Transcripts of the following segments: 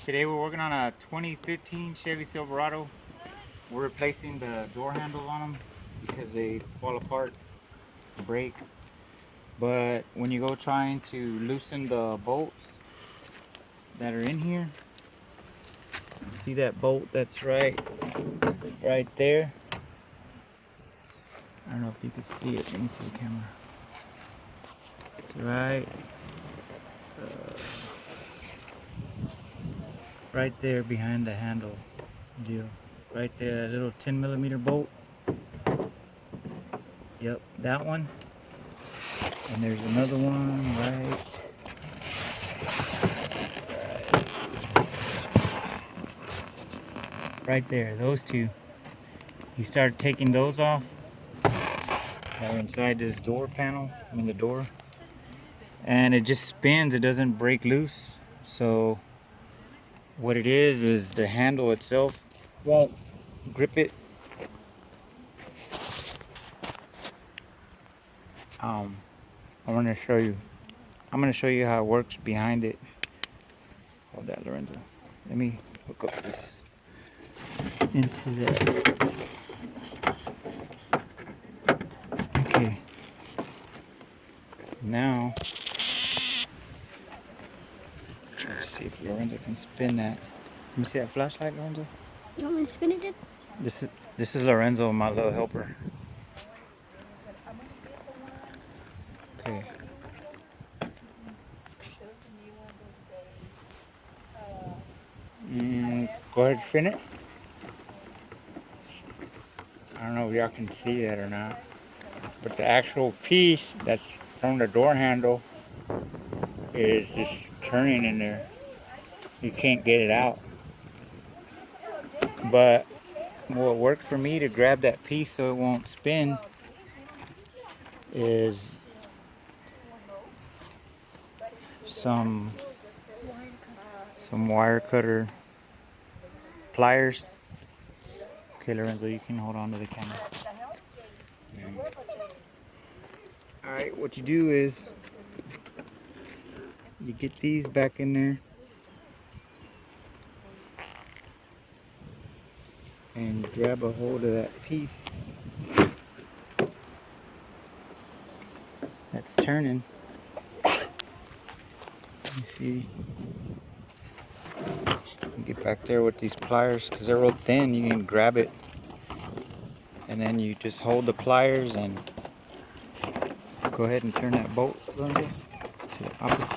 Today we're working on a 2015 Chevy Silverado. We're replacing the door handles on them because they fall apart, break. But when you go trying to loosen the bolts that are in here, see that bolt that's right there? I don't know if you can see it. Let me see the camera. It's right there behind the handle deal. Right there, that little 10mm bolt. Yep, that one. And there's another one right there. Those two. You start taking those off. They're inside this door panel, the door. And it just spins, it doesn't break loose. So what it is the handle itself won't grip it. I want to show you. I'm going to show you how it works behind it. Hold that, Lorenzo. Let me hook up this into that. Okay. Now, try to see if Lorenzo can spin that. Let me see that flashlight, Lorenzo. You want me to spin it? This is Lorenzo, my little helper. Okay. Go ahead, spin it. I don't know if y'all can see that or not, but the actual piece that's from the door handle is just turning in there. You can't get it out. But what works for me to grab that piece so it won't spin is some wire cutter pliers. Okay, Lorenzo, you can hold on to the camera. Alright, what you do is you get these back in there and you grab a hold of that piece that's turning. You see, you get back there with these pliers because they're real thin. You can grab it and then you just hold the pliers and go ahead and turn that bolt to the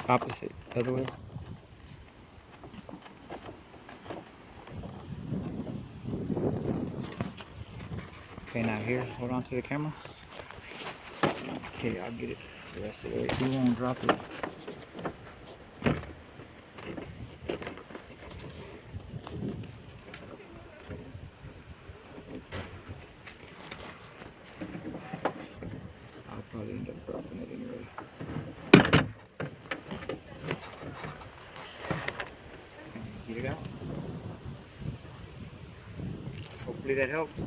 opposite other way. Okay, now here, hold on to the camera. Okay, I'll get it the rest of the way. You won't drop it. I'll probably end up dropping it anyway. Get it out. Hopefully that helps.